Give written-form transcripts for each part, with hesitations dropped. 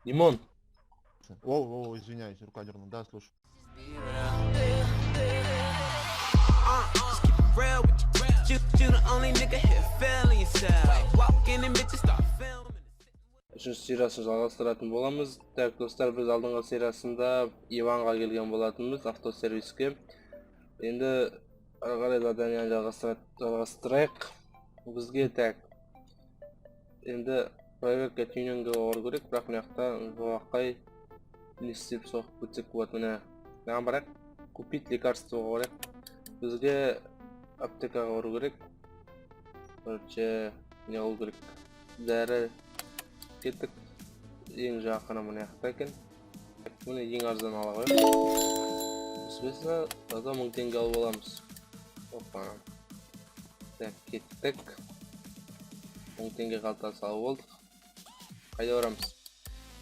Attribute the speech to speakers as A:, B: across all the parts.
A: Димон,
B: О, извиняюсь, рука дернула. Да, слушай.
C: Just keep it real with you. You the only nigga here feeling yourself. Walk in and bitches start filming.
A: үшінші сериясын жалғастыратын боламыз. Так, достар, біз алдыңғы сериясында Иванға келген болатынбыз автосервиске. Енді ары қарай заданияны жалғастырайық. Бізге так. Енді проверка тюнингі ору керек, бірақ мына жоққа не істеп соғып өтсек болады. Міне маған барайық. Купить лекарство керек. Бізге аптекаға ору керек. Короче, не ол керек? Дәрі кеттік. Ең жақыны мына жақта екен. Міне ең арзан ала қояйық. Үспесіне таза 1000 теңге алып аламыз. Опа. Так, кеттік. 1000 теңге қалтасы алып болдық. Қайда барамыз?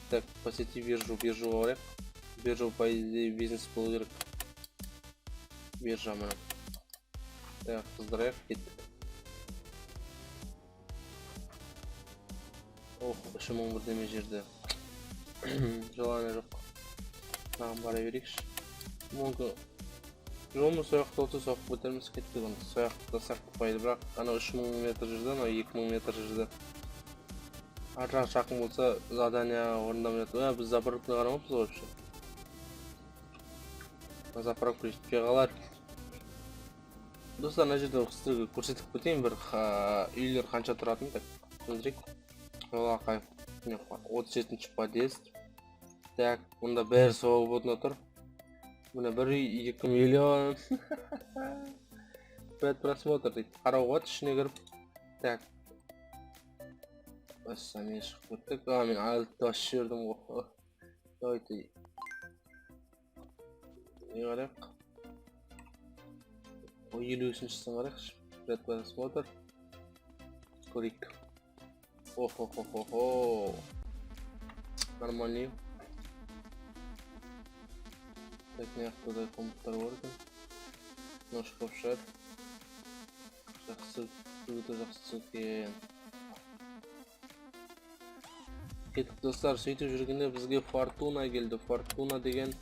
A: Так, посети биржу барайық. Биржу по идее бизнес болу керек. Биржа мына. Так, қыздырайық, кеттік. Ох, 3000 бірдеме жерде. Жаланы жоқ. Маған бара берейікші. Мүмкін жолымыз сояқта отыр, соғып көтерміз кеттік оны. Сояқта сақтықпайды, бірақ ана 3000 метр жерде, ана 2000 метр жерде. Артырақ жақын болса, задания орындамай жатыр. Біз заправкаға қарамаппыз ғой вообще. Заправка жетпей қалар. Достар, ана жерде сіздерге көрсетіп кетейін бір үйлер қанша тұратын, так көндірейік. Олақай 37-ші подъезд. Так, мұнда бәрі свободно тұр. Мына бір үй 2 миллион. 5 просмотр дейді. Қарауға ішіне кіріп. Так. Мен шығып көттік. Мен алташ жердім ғой. Давайте. Не қарайық? 53-шісін қарайықшы. 5 просмотр. Көрейік. О-хо-хо-хо-хо. Нормальный. Так, не оттуда комнаттар бар екен. Ножка шар. Жақсы, өте жақсы екен. Кеттік достар, сөйтіп жүргенде бізге фортуна келді. Фортуна деген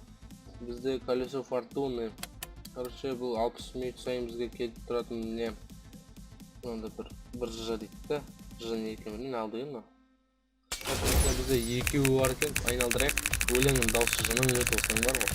A: бізде колесо фортуны. Короче, бұл 60 минут сайын бізге келіп тұратын не. Онда бір жыжа дейді да. Жыжа не екенін алды ма? Бізде екеуі бар екен, айналдырайық. Өлеңнің дауысы жының өте осының бар ғой.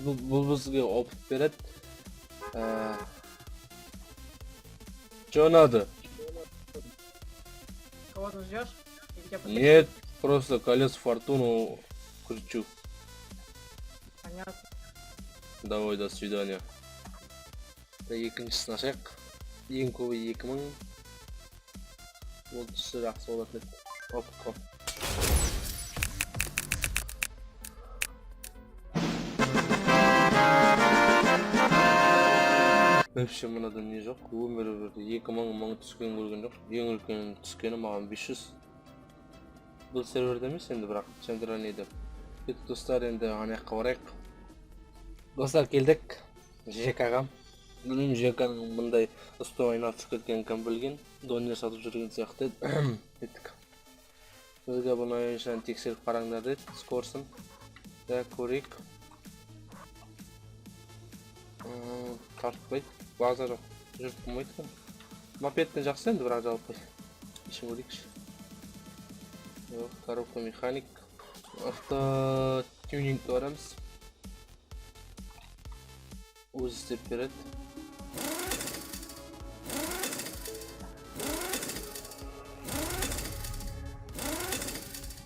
A: Бұл бізге опыт береді. Что надо?
D: Кого-то ждешь? Или тебя
A: Нет, просто колесо фортуну кручу.
D: Понятно.
A: Давай, до свидания. Екіншісін ашайық. Ең көбі 2000. Ол түсі жақсы болатын еді. Оп. Вообще мынада не жоқ, өмірі 2000 түскен көрген жоқ. Ең үлкен түскені маған 500. Бұл серверде емес енді, бірақ центральныйда. Кеттік достар, енді анаяққа барайық. Достар, келдік. ЖК-ға. Білмеймін, ЖК-ның мұндай ұстау айналысып кеткен кім білген. Донер сатып жүрген сияқты еді. Кеттік. Бізге бұны ойыншаны тексеріп қараңдар деді, скорсын. Да, көрейік. Тартпайды. База жоқ. Жүріп болмайды кен. Мопедтен жақсы енді, бірақ жалпы. Ешін көрейікші. Коробка механик. Авто тюнингті барамыз. Өзі істеп береді.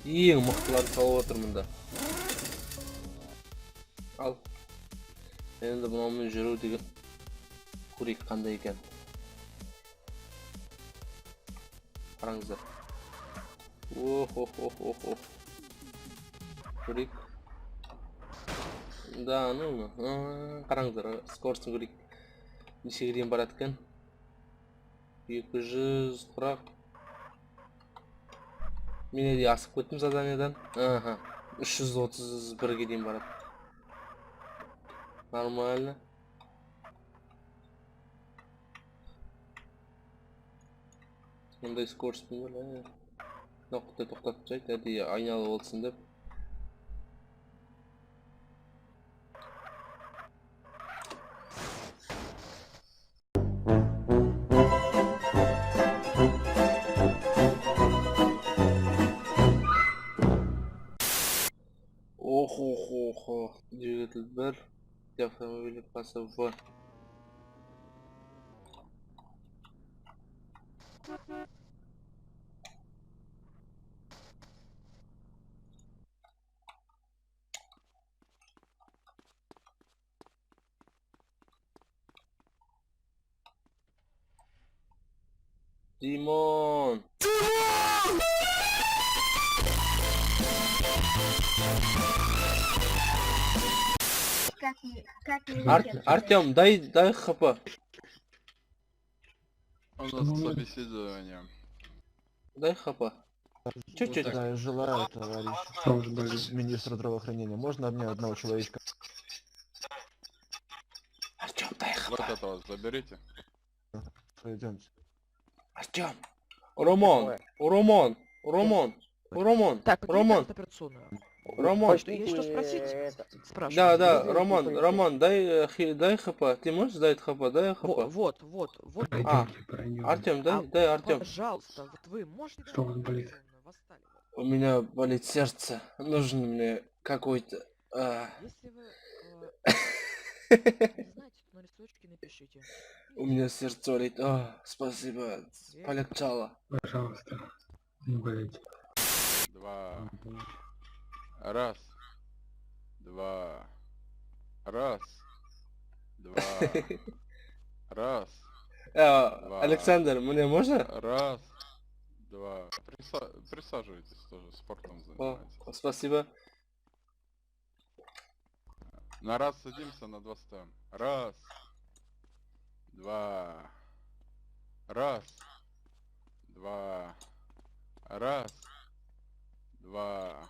A: Ең мықтыларды салып отыр мұнда. Ал. Енді бұнаумен жүру деген көрейік қандай екен. Қараңыздар. О-хо-хо-хо-хо. Көрейік. Да, ну, қараңыздар, скоростын көрейік. Нешеге дейін барады екен? 240. Мен де асып кеттім заданиядан. 331-ге дейін барады. Нормально. Мындай скоростьпен бар, Ноқта тоқтатып жайт, әдейі айналып олсын деп. Охо. Двигатель бір. Автомобиль класса В. Димон!
E: Как не
A: Артем, дай хп.
F: У нас собеседование.
A: Дай хп. Чуть-чуть.
B: Да, желаю, товарищ министр здравоохранения. Можно мне одного человечка?
A: Артем, дай хп.
F: Вот этого заберите.
B: Пойдемте.
A: Артем. Роман.
G: Так,
A: Роман.
G: операционную.
A: Роман.
G: Что, есть что спросить? Спрашиваю.
A: Да, Роман, дай хп. Ты можешь дать хп? Дай хп.
G: Вот.
A: А, Артем, дай Артем.
G: Пожалуйста, вот вы можете...
H: Что у вас болит?
G: Восстали.
A: У меня болит сердце. Нужен мне какой-то...
G: Если вы не знаете, на листочке напишите.
A: У меня сердце болит. Спасибо. Полегчало.
H: Пожалуйста, не болейте.
F: 2. Раз. 2. Раз. 2. Раз.
A: Александр, мне можно?
F: Раз. 2. Присаживайтесь тоже, спортом занимайтесь.
A: Спасибо.
F: На раз садимся, на 2 стоим. Раз. 2. Раз. 2. Раз. 2.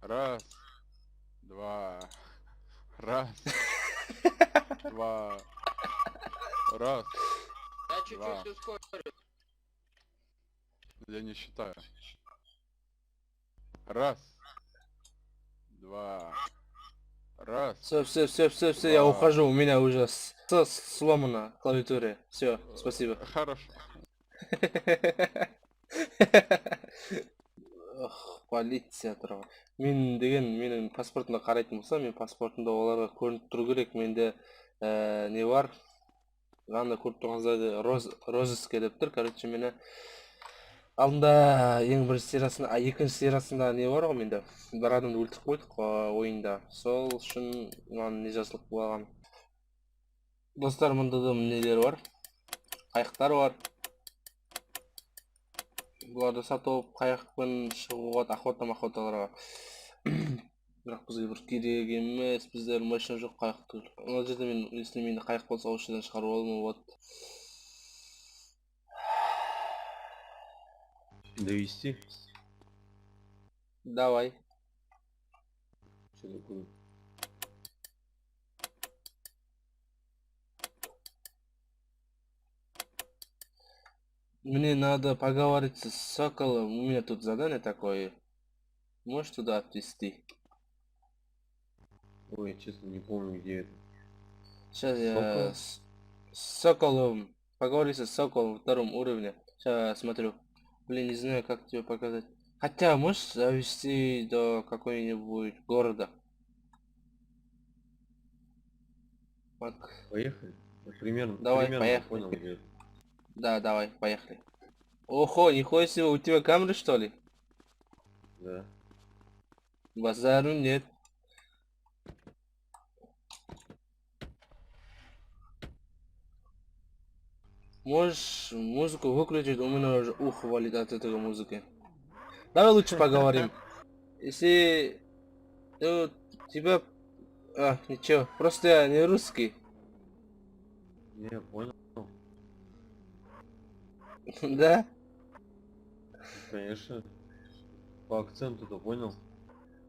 F: Раз. 2. Раз. 2. Раз.
I: Я
F: Два.
I: чуть-чуть ускорю.
F: Я не считаю. Раз. 2. Раз.
A: Все, я ухожу. У меня уже сломана клавиатура. Все, спасибо.
F: Хорошо.
A: Полиция тұрған. Мен деген менің паспортымда қарайтын болса, мен паспортымда оларға көрініп тұру керек. Менде не бар? Ғанда көріп тұрғанызда розыске деп тұр. Короче, мені алдында ең бірінші сериясында, екінші сериясында не бар ғой менде? Бір адамды өлтіріп қойдық ойында. Сол үшін маған не жазылып болған. Достар, мұнда да нелер бар. Қайықтар бар. Бұларды сатып қайықпен шығуға охоталарға. Бірақ бізге бір керек емес, біздер машина жоқ қайық. Ол жерде если менде қайық болса осы жерден шығарып аламын, вот.
J: Довести?
A: Давай.
J: Что такое?
A: Мне надо поговорить с Соколом. У меня тут задание такое. Можешь туда отвезти?
J: Ой, честно, не помню, где это.
A: Сейчас я с Соколом. Поговори с Соколом в 2 уровне. Сейчас смотрю. Блин, не знаю, как тебе показать. Хотя, можешь завести до какой-нибудь города? Вот.
J: Поехали? Я примерно,
A: Давай,
J: примерно
A: поехали.
J: понял, где это.
A: Да, давай, поехали. Охо, нихуя себе, у тебя камеры, что ли?
J: Да.
A: Базару нет. Можешь музыку выключить? У меня уже ухо валит от этой музыки. Давай лучше поговорим. Если тебя... ничего, просто я не русский.
J: Не, я понял.
A: Да?
J: Конечно. По акценту-то понял.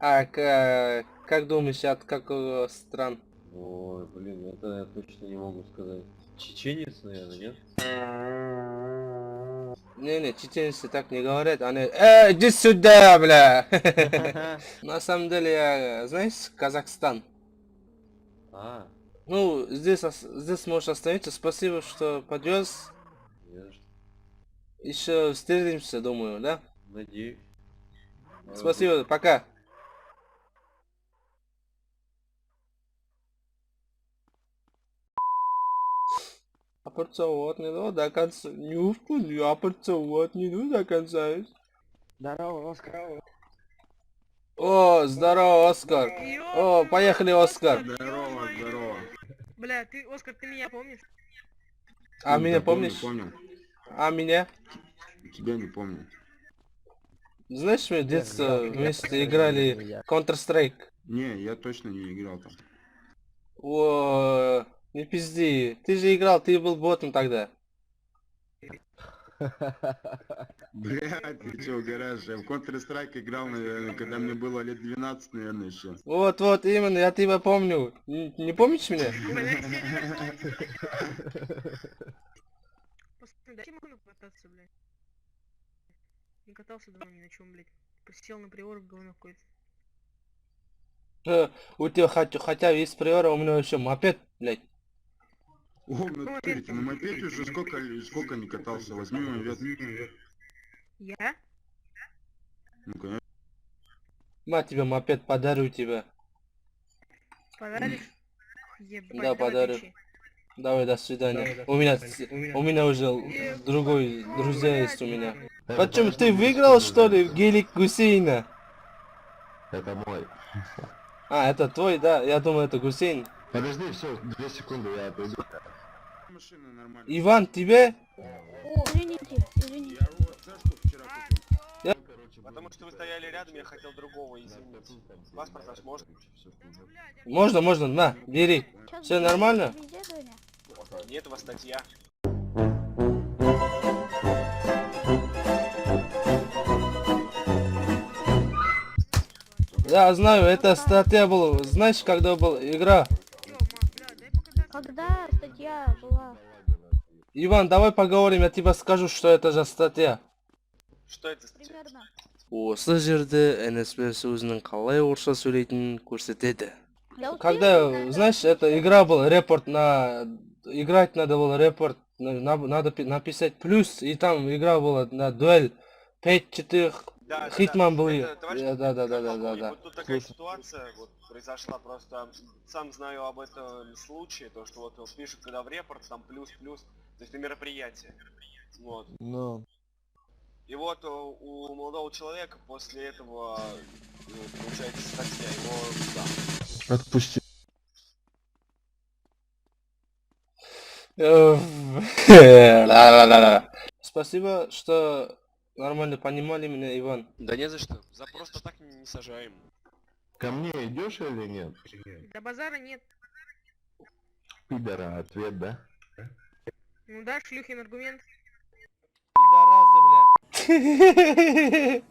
A: А как думаешь, от какого стран?
J: Ой, блин, это я точно не могу сказать. Чеченец, наверное, нет?
A: Не, чеченцы так не говорят, они иди сюда, бля. На самом деле, знаешь, Казахстан.
J: А,
A: Ну, здесь можешь остановиться. Спасибо, что подвез.
J: не за что.
A: Еще встретимся, думаю, да?
J: Надеюсь.
A: Спасибо, пока. Опорцовывать не надо до конца. Не вкусно, опорцовывать не надо до конца.
B: Здорово, Оскар.
A: О, здорово, Оскар. О, поехали, Оскар.
E: Здорово, здорово.
D: Бля, ты, Оскар, ты меня помнишь?
A: А меня помнишь?
E: Помню.
A: А меня?
E: Тебя не помню.
A: Знаешь, мы в детстве вместе играли Counter-Strike.
E: Не, я точно не играл там.
A: О, не пизди. Ты же играл, ты был ботом тогда.
E: Блядь, ты чё угораешь? Я в Counter-Strike играл, наверное, когда мне было лет 12, наверное, еще.
A: Вот, именно, я тебя помню. Не помнишь меня?
D: Дайте могу кататься, блядь. Не катался давно ни на чем, блядь. Посел на приорах, говно какое-то.
A: У тебя хотя есть приора, у меня еще мопед, блядь.
E: О, ну ты на мопеде уже сколько не катался? Возьми мопед.
D: Я?
E: Ну, конечно.
A: Мать тебе мопед, подарю тебе.
D: Подаришь? Ебать,
A: Да,
D: давай
A: подарю.
D: ключи.
A: Давай, до свидания. У меня уже другой друзья есть у меня. Почему ты выиграл, что ли, гелик Гусейна?
B: Это мой.
A: А, это твой, да? Я думал, это Гусейн.
B: Подожди, все, 2 секунды, я пойду.
E: Машина нормальная.
A: Иван, тебе?
I: Извините.
E: Я вот Сашку вчера купил.
J: Потому что вы стояли рядом, я хотел другого, извините. Паспорт ваш может?
A: Можно, на, бери. Все нормально?
J: Нет, у вас статья.
A: Я знаю, это статья была. Знаешь, когда была игра?
I: Когда статья была?
A: Иван, давай поговорим, я тебе скажу, что это за статья.
J: Что это статья?
I: Примерно.
A: Осы жерде НСПС өзінің қалай орысша сөйлейтінін көрсетеді.
I: Я успела,
A: Когда,
I: наверное,
A: знаешь, эта игра была, репорт на... Играть надо было репорт, надо написать плюс, и там игра была на дуэль. 5-4 Хитман был. Да.
J: Вот тут такая ситуация вот произошла, просто сам знаю об этом случае, то что вот пишут, когда в репорт, там плюс-плюс, то есть на мероприятие. Вот.
B: Ну,
J: И вот у молодого человека после этого, получается, статья, его, да.
B: отпусти.
A: Спасибо, что нормально понимали меня, Иван.
J: Да не за что, за просто так не сажаем.
B: Ко мне идешь или нет?
D: Да базара нет.
B: Пидора, ответ, да?
D: Ну да, шлюхин аргумент.
A: Пидорасы, бля.